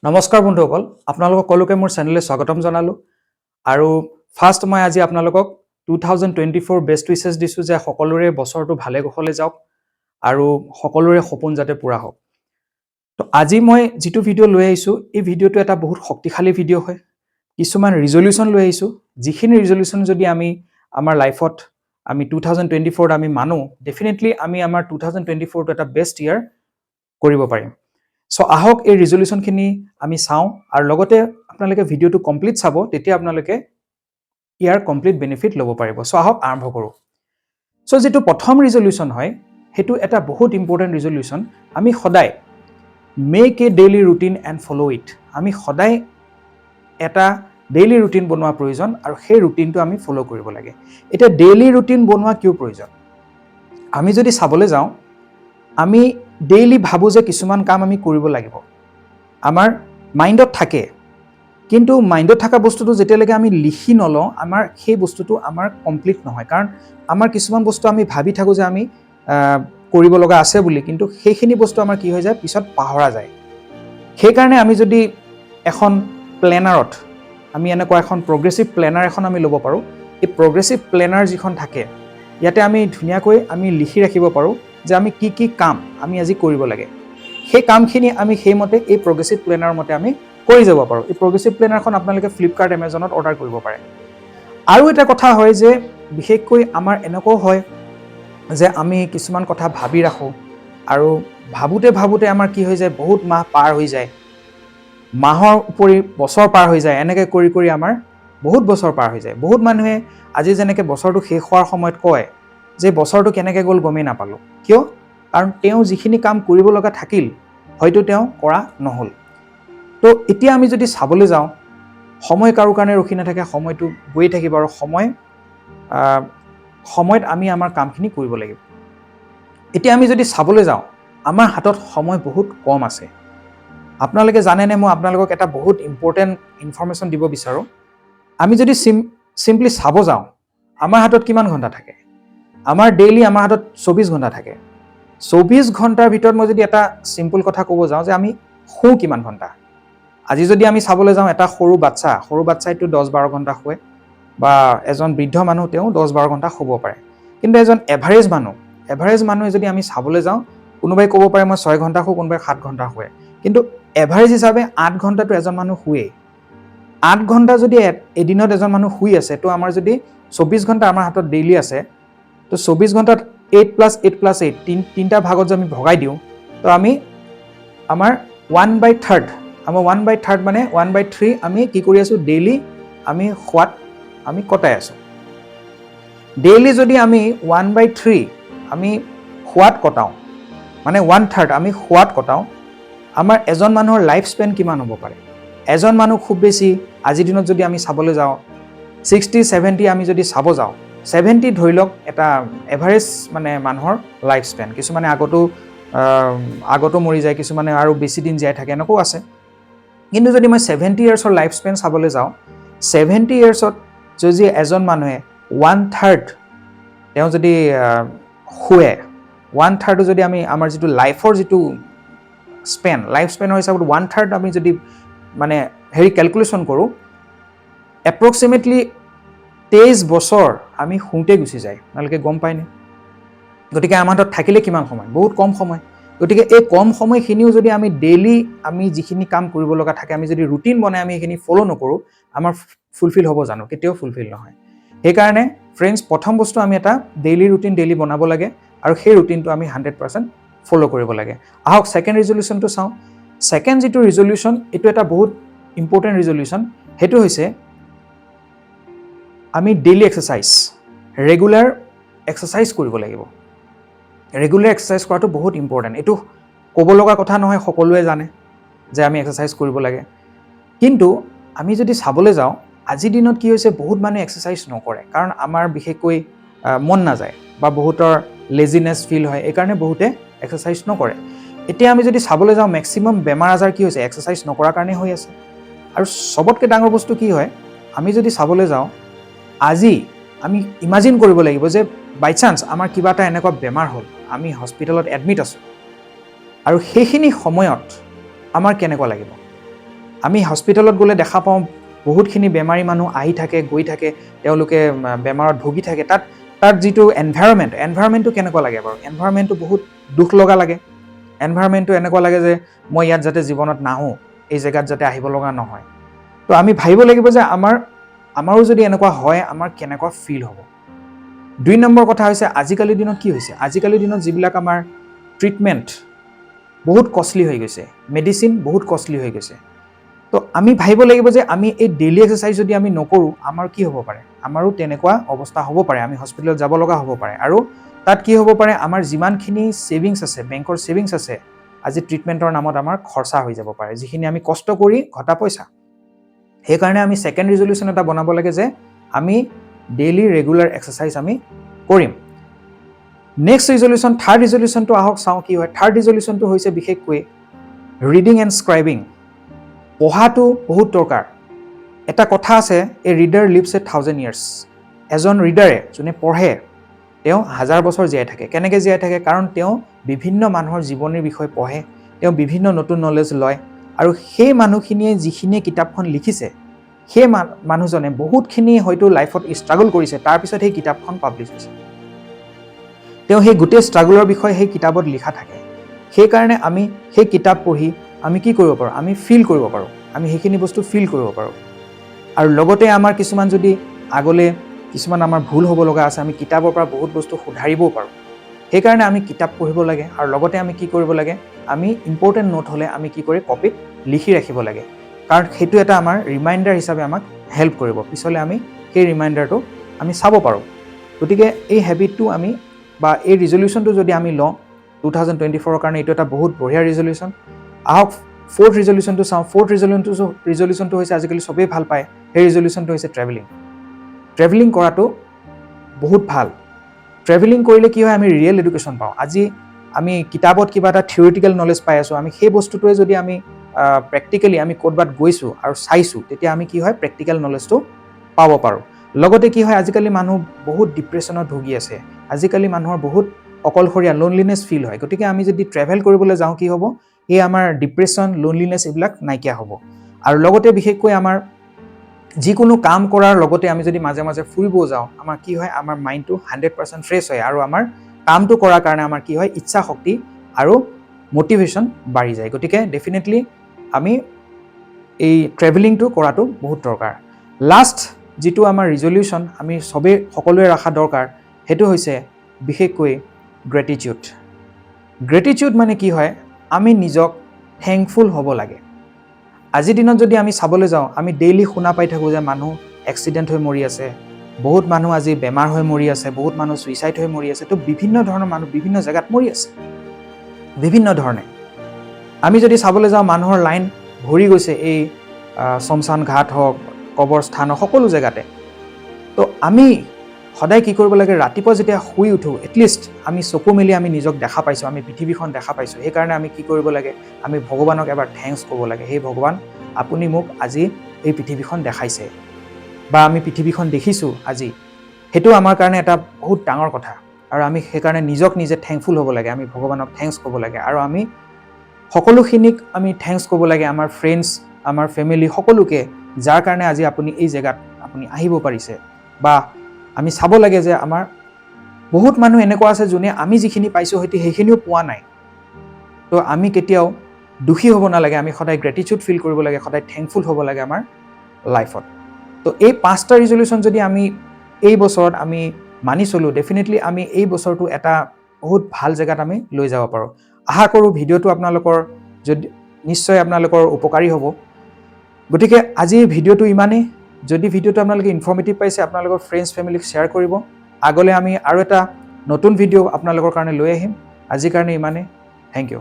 নমস্কাৰ বন্ধুসকল আপোনালোকক সকলোকে মোৰ চেনেললৈ স্বাগতম জনালো আৰু ফাৰ্ষ্ট মই আজি আপোনালোকক 2024 বেষ্ট উইচেছ দিছো যে সকলোৰে বছৰটো ভালে কুশলে যাওক আৰু সকলোৰে সপোন যাতে পূৰা হওক তো আজি মই যেটো ভিডিও লৈ আহিছো এই ভিডিওটো এটা বহুত শক্তিশালী ভিডিও হয় কিছুমান ৰিজলিউশন লৈ আহিছো যিখিনি ৰিজলিউশন যদি আমি আমাৰ লাইফত আমি 2024 আমি মানো ডেফিনেটলি আমি আমাৰ 2024 টো এটা বেষ্ট ইয়াৰ কৰিব পাৰিম সো আহক এই ৰিজলিউশন খিনি আমি চাও আৰু লগতে আপোনালোকে ভিডিওটো কমপ্লিট চাব তেতিয়া আপোনালোকে ইয়াৰ কমপ্লিট বেনিফিট ল'ব পাৰিব সো আহক আৰম্ভ কৰো সো যেটো প্ৰথম ৰিজলিউশন হয় হেতু এটা বহুত ইম্পৰ্টেন্ট ৰিজলিউশন আমি সদায় make a daily routine and follow it আমি সদায় এটা ডেইলি ৰুটিন বনোৱা প্ৰয়োজন আৰু সেই ৰুটিনটো আমি ফলো কৰিব লাগে এটা ডেইলি ৰুটিন বনোৱা কিয় প্ৰয়োজন আমি যদি চাবলৈ যাও আমি ডেইলি ভাবো যে কিছুমান কাম আমি কৰিব লাগিব আমাৰ মাইন্ডত থাকে কিন্তু মাইন্ডত থকা বস্তুটো যেতিয়ালৈকে আমি লিখি নলও আমাৰ সেই বস্তুটো আমাৰ কমপ্লিট নহয় কাৰণ আমাৰ কিছুমান বস্তু আমি ভাবি থাকো যে আমি কৰিব লগা আছে বুলি কিন্তু সেইখিনি বস্তু আমাৰ কি হৈ যায় পিছত পাহৰা যায় সেই কাৰণে আমি যদি এখন প্লেনাৰত আমি এনেকুৱা এখন প্ৰগ্ৰেছিভ প্লেনাৰ এখন আমি ল'ব পাৰো এই প্ৰগ্ৰেছিভ প্লেনাৰ যিখন থাকে ইয়াতে আমি ধুনিয়াকৈ আমি লিখি ৰাখিব পাৰো যে আমি কি কাম আমি আজি কৰিব লাগে সেই কামখিনি আমি সেইমতে এই প্ৰগ্ৰেছিভ প্লেনাৰ মতে আমি কৰি যাব পাৰো এই প্ৰগ্ৰেছিভ প্লেনাৰখন আপোনালোকে ফ্লিপকাৰ্ট এমাজনত অৰ্ডাৰ কৰিব পাৰে আৰু এটা কথা হয় যে বিশেষকৈ আমাৰ এনেকৈ হয় যে আমি কিছুমান কথা ভাবি ৰাখো আৰু ভাবুতে আমাৰ কি হৈ যায় বহুত মাহ পাৰ হৈ যায় মাহৰ উপৰি বছৰ পাৰ হৈ যায় এনেকৈ কৰি আমাৰ বহুত বছৰ পাৰ হৈ যায় বহুত মানুহে আজি যেনেকৈ বছৰটো শেষ হোৱাৰ সময়ত কয় যে বছৰটো কেনেকৈ গ'ল গমেই নাপালো কিয় কাৰণ তেওঁ যিখিনি কাম কৰিব লগা থাকিল হয়তো তেওঁ কৰা নহল তো এতিয়া আমি যদি চাবলৈ যাও সময় কাৰো কাৰণে ৰখি নাথাকে সময়টো গৈ থাকিব আৰু সময়ত আমি আমাৰ কামখিনি কৰিব লাগিব এতিয়া আমি যদি চাবলৈ যাও আমাৰ হাতত সময় বহুত কম আছে আপোনালোকে জানেনে মই আপোনালোকক এটা বহুত ইম্পৰ্টেন্ট ইনফৰমেশন দিব বিচাৰো আমি যদি সিম্পলি চাব যাও আমাৰ হাতত কিমান ঘণ্টা থাকে আমাৰ ডেইলি আমাৰ হাতত 24 ঘণ্টা থাকে 24 ঘণ্টাৰ ভিতৰত মই যদি এটা সিম্পল কথা ক'ব যাও যে আমি শু কিমান ঘণ্টা আজি যদি আমি চাবলৈ যাও এটা সৰু বাচ্চাইটো 10-12 ঘণ্টা শুৱে বা এজন বৃদ্ধ মানুহ তেও 10-12 ঘণ্টা শুব পাৰে কিন্তু এজন এভাৰেজ মানুহে যদি আমি চাবলৈ যাও কোনোবাই ক'ব পাৰে মই 6 ঘণ্টা শু কোনোবাই 7 ঘণ্টা শুৱে কিন্তু এভাৰেজ হিচাপে 8 ঘণ্টাটো এজন মানুহ শুৱে 8 ঘণ্টা যদি এদিনত এজন মানুহ শুই আছে তো আমাৰ যদি 24 ঘণ্টা আমাৰ হাতত ডেইলি আছে তো 24 ঘণ্টাত 8+8+8 তিনটা ভাগত যদি আমি ভগাই দিও তো আমি আমাৰ 1/3 আমাৰ 1/3 মানে 1/3 আমি কি কৰি আছো ডেইলি আমি খোৱাত আমি কটাই আছো ডেইলি যদি আমি 1/3 আমি খোৱাত কটাও মানে 1/3 আমি খোৱাত কটাও আমাৰ এজন মানুহৰ লাইফ স্পেন কিমান হ'ব পাৰে এজন মানুহ খুব বেছি আজি দিনত যদি আমি চাবলৈ যাও 60-70 আমি যদি চাব যাও 70 ধৰি লওক এটা এভাৰেজ মানে মানুহৰ লাইফ স্পেন কিছুমানে আগতো মৰি যায় কিছুমানে আৰু বেছি দিন জীয়াই থাকে এনেকৈ আছে কিন্তু যদি মই 70 ইয়াৰ্ছৰ লাইফ স্পেন চাবলৈ যাও 70 ইয়াৰ্ছত যদি এজন মানুহে 1/3 তেওঁ যদি শুৱে 1/3 যদি আমি আমাৰ যেটো লাইফৰ যেটো লাইফ স্পেনৰ হিচাপত 1/3 আমি যদি মানে হেৰি ক্যালকুলেশন কৰো এপ্ৰক্সিমেটলি 23 বছৰ আমি শুতে গুছি যায় আপোনালোকে গম পায়নে গতিকে আমাৰ হাতত থাকিলে কিমান সময় বহুত কম সময় গতিকে এই কম সময়খিনিও যদি আমি ডেইলি আমি যিখিনি কাম কৰিব লগা থাকে আমি যদি ৰুটিন বনাই আমি এখিনি ফলো নকৰো আমাৰ ফুলফিল হ'ব জানো কেতিয়াও ফুলফিল নহয় এই কাৰণে ফ্ৰেন্ডস প্ৰথম বস্তু আমি এটা ডেইলি ৰুটিন ডেইলি বনাব লাগে আৰু সেই ৰুটিনটো আমি 100% ফলো কৰিব লাগে আহক সেকেন্ড ৰিজলিউশনটো চাও সেকেন্ড যেটো ৰিজলিউশন এটো এটা বহুত ইম্পৰ্টেন্ট ৰিজলিউশন হেতু হৈছে আমি ডেইলি ৰেগুলাৰ এক্সাৰসাইজ কৰিব লাগিব ৰেগুলাৰ এক্সাৰসাইজ কৰাটো বহুত ইম্পৰ্টেন্ট এটো ক'ব লগা কথা নহয় সকলোৱে জানে যে আমি এক্সাৰসাইজ কৰিব লাগে কিন্তু আমি যদি চাবলৈ যাও আজি দিনত কি হৈছে বহুত মানুহে এক্সাৰসাইজ নকৰে কাৰণ আমাৰ বিশেষকৈ মন নাযায় বা বহুতৰ লেজিনেছ ফিল হয় এই কাৰণে বহুতে এক্সাৰসাইজ নকৰে এতিয়া আমি যদি চাবলৈ যাও ম্যাক্সিমাম বেমাৰ আজাৰ কি হৈছে এক্সাৰসাইজ নকৰাৰ কাৰণে হৈ আছে আৰু সবতকৈ ডাঙৰ বস্তু কি হয় আমি যদি চাবলৈ যাও আজি আমি ইমাজিন কৰিব লাগিব যে বাই চান্স আমাৰ কিবা এটা এনেকুৱা বেমাৰ হ'ল আমি হস্পিটেলত এডমিট আছো আৰু সেইখিনি সময়ত আমাৰ কেনেকুৱা লাগিব আমি হস্পিটেলত গ'লে দেখা পাওঁ বহুতখিনি বেমাৰী মানুহ আহি থাকে গৈ থাকে, তেওঁলোকে বেমাৰত ভুগি থাকে। তাত যিটো এনভাইৰনমেণ্টটো কেনেকুৱা লাগে বাৰু? এনভাইৰনমেণ্টটো বহুত দুখ লগা লাগে। এনভাইৰনমেণ্টটো এনেকুৱা লাগে যে মই ইয়াত যাতে জীৱনত নাহোঁ, এই জেগাত যাতে আহিব লগা নহয়। তো আমি ভাবিব লাগিব যে আমাৰো যদি এনেকুৱা হয়, আমাৰ কেনেকুৱা ফিল হ'ব। 2 নম্বৰ কথা হৈছে, আজিকালিৰ দিনত কি হৈছে? আজিকালিৰ দিনত যিবিলাক আমাৰ ট্ৰিটমেণ্ট বহুত কষ্টলি হৈ গৈছে, মেডিচিন বহুত কষ্টলি হৈ গৈছে। তো আমি ভাবিব লাগিব যে আমি এই ডেইলি এক্সাৰচাইজ যদি আমি নকৰোঁ, আমাৰ কি হ'ব পাৰে? আমাৰো তেনেকুৱা অৱস্থা হ'ব পাৰে, আমি হস্পিটেলত যাব লগা হ'ব পাৰে। আৰু তাত কি হ'ব পাৰে, আমাৰ যিমানখিনি ছেভিংছ আছে, বেংকৰ ছেভিংছ আছে, আজি ট্ৰিটমেণ্টৰ নামত আমাৰ খৰচা হৈ যাব পাৰে, যিখিনি আমি কষ্ট কৰি ঘটা পইচা। সেইকাৰণে আমি ছেকেণ্ড ৰিজলিউশ্যন এটা বনাব লাগে যে আমি ডেইলি ৰেগুলাৰ এক্সাৰচাইজ আমি কৰিম। নেক্সট ৰিজলিউশ্যন, থাৰ্ড ৰিজলিউশ্যনটো আহক চাওঁ কি হয়। থাৰ্ড ৰিজলিউশ্যনটো হৈছে বিশেষকৈ ৰিডিং এণ্ড স্ক্ৰাইবিং। পঢ়াটো বহুত দৰকাৰ। এটা কথা আছে, এ ৰিডাৰ লিভছ এ 1000 years। এজন ৰিডাৰে যোনে পঢ়ে, তেওঁ 1000 বছৰ জীয়াই থাকে। কেনেকৈ জীয়াই থাকে? কাৰণ তেওঁ বিভিন্ন মানুহৰ জীৱনীৰ বিষয়ে পঢ়ে, তেওঁ বিভিন্ন নতুন নলেজ লয়, আৰু সেই মানুহখিনিয়ে যিখিনিয়ে কিতাপখন লিখিছে, সেই মানুহজনে বহুতখিনি হয়তো লাইফত ষ্ট্ৰাগল কৰিছে, তাৰপিছত সেই কিতাপখন পাব্লিছ হৈছে। তেওঁ সেই গোটেই ষ্ট্ৰাগলৰ বিষয়ে সেই কিতাপত লিখা থাকে। সেইকাৰণে আমি সেই কিতাপ পঢ়ি আমি কি কৰিব পাৰোঁ? আমি ফিল কৰিব পাৰোঁ, আমি সেইখিনি বস্তু ফিল কৰিব পাৰোঁ। আৰু লগতে আমাৰ কিছুমান যদি আগলৈ কিছুমান আমাৰ ভুল হ'ব লগা আছে, আমি কিতাপৰ পৰা বহুত বস্তু শুধাৰিবও পাৰোঁ। সেইকাৰণে আমি কিতাপ পঢ়িব লাগে। আৰু লগতে আমি কি কৰিব লাগে? আমি ইম্পৰ্টেণ্ট নোট হ'লে আমি কি কৰি কপিত লিখি ৰাখিব লাগে, কাৰণ সেইটো এটা আমাৰ ৰিমাইণ্ডাৰ হিচাপে আমাক হেল্প কৰিব। পিছলৈ আমি সেই ৰিমাইণ্ডাৰটো আমি চাব পাৰোঁ। গতিকে এই হেবিটটো আমি বা এই ৰিজলিউশ্যনটো যদি আমি লওঁ 2024ৰ কাৰণে, এইটো এটা বহুত বঢ়িয়া ৰিজলিউশ্যন। আহক ফ'ৰ্থ ৰিজলিউশ্যনটো চাওঁ। ফ'ৰ্থ ৰিজলিউশ্যনটো হৈছে আজিকালি চবেই ভাল পায়, সেই ৰিজলিউশ্যনটো হৈছে ট্ৰেভেলিং। ট্ৰেভেলিং কৰাটো বহুত ভাল। ট্ৰেভেলিং কৰিলে কি হয়? আমি ৰিয়েল এডুকেশ্যন পাওঁ। আজি আমি কিতাপত কিবা এটা থিয়ৰিটিকেল নলেজ পাই আছোঁ, আমি সেই বস্তুটোৱে যদি আমি প্ৰেক্টিকেলি আমি ক'ৰবাত গৈছোঁ আৰু চাইছোঁ, তেতিয়া আমি কি হয়? প্ৰেক্টিকেল নলেজটো পাব পাৰোঁ। লগতে কি হয়? আজিকালি মানুহ বহুত ডিপ্ৰেশ্যনত ভুগি আছে, আজিকালি মানুহৰ বহুত অকলশৰীয়া, লোনলিনেছ ফিল হয়। গতিকে আমি যদি ট্ৰেভেল কৰিবলৈ যাওঁ, কি হ'ব? এই আমাৰ ডিপ্ৰেশ্যন, লোনলিনেছ এইবিলাক নাইকিয়া হ'ব। আৰু লগতে বিশেষকৈ আমাৰ যিকোনো কাম কৰাৰ লগতে আমি যদি মাজে মাজে ফুৰিব যাওঁ, আমাৰ কি হয়? আমাৰ মাইণ্ডটো 100% ফ্ৰেছ হয়, আৰু আমাৰ কামটো কৰাৰ কাৰণে আমাৰ কি হয়? ইচ্ছা শক্তি আৰু মটিভেশ্যন বাঢ়ি যায়। গতিকে ডেফিনেটলি আমি এই ট্ৰেভেলিংটো কৰাটো বহুত দৰকাৰ। লাষ্ট যিটো আমাৰ ৰিজলিউশ্যন আমি সকলোৱে ৰখা দৰকাৰ, সেইটো হৈছে বিশেষকৈ গ্ৰেটিটিউড। গ্ৰেটিটিউড মানে কি হয়? আমি নিজক থেংকফুল হ'ব লাগে। আজিৰ দিনত যদি আমি চাবলৈ যাওঁ, আমি ডেইলি শুনা পাই থাকোঁ যে মানুহ এক্সিডেণ্ট হৈ মৰি আছে, বহুত মানুহ আজি বেমাৰ হৈ মৰি আছে, বহুত মানুহ ছুইচাইড হৈ মৰি আছে। তো বিভিন্ন ধৰণৰ মানুহ বিভিন্ন জেগাত মৰি আছে, বিভিন্ন ধৰণে। আমি যদি চাবলৈ যাওঁ, মানুহৰ লাইন ভৰি গৈছে এই শমশান ঘাট হওক, কবৰস্থান হওক, সকলো জেগাতে। তো আমি সদায় কি কৰিব লাগে? ৰাতিপুৱা যেতিয়া শুই উঠোঁ, এটলিষ্ট আমি চকু মেলি আমি নিজক দেখা পাইছোঁ, আমি পৃথিৱীখন দেখা পাইছোঁ, সেইকাৰণে আমি কি কৰিব লাগে? আমি ভগৱানক এবাৰ থেংকছ ক'ব লাগে। সেই ভগৱান, আপুনি মোক আজি এই পৃথিৱীখন দেখাইছে, বা আমি পৃথিৱীখন দেখিছোঁ আজি, সেইটো আমাৰ কাৰণে এটা বহুত ডাঙৰ কথা। আৰু আমি সেইকাৰণে নিজক নিজে থেংকফুল হ'ব লাগে, আমি ভগৱানক থেংকছ ক'ব লাগে। আৰু আমি সকলোখিনিক আমি থেংকছ ক'ব লাগে, আমাৰ ফ্ৰেণ্ডছ, আমাৰ ফেমিলি, সকলোকে, যাৰ কাৰণে আজি আপুনি এই জেগাত আপুনি আহিব পাৰিছে। বা আমি চাব লাগে যে আমাৰ বহুত মানুহ এনেকুৱা আছে যোনে আমি যিখিনি পাইছোঁ হয়তো সেইখিনিও পোৱা নাই। তো আমি কেতিয়াও দুখী হ'ব নালাগে, আমি সদায় গ্ৰেটিটিউড ফিল কৰিব লাগে, সদায় থেংকফুল হ'ব লাগে আমাৰ লাইফত। তো এই 5টা ৰিজলিউশ্যন যদি আমি এই বছৰত আমি মানি চলোঁ, ডেফিনেটলি আমি এই বছৰটো এটা বহুত ভাল জেগাত আমি লৈ যাব পাৰোঁ। আশা কৰোঁ ভিডিঅ'টো আপোনালোকৰ নিশ্চয় আপোনালোকৰ উপকাৰী হ'ব। গতিকে আজি ভিডিঅ'টো ইমানেই। যদি ভিডিঅ'টো আপোনালোকে ইনফৰ্মেটিভ পাইছে, আপোনালোকৰ ফ্ৰেণ্ডছ ফেমিলিক শ্বেয়াৰ কৰিব। আগলৈ আমি আৰু এটা নতুন ভিডিঅ' আপোনালোকৰ কাৰণে লৈ আহিম। আজিৰ কাৰণে ইমানেই। Thank U.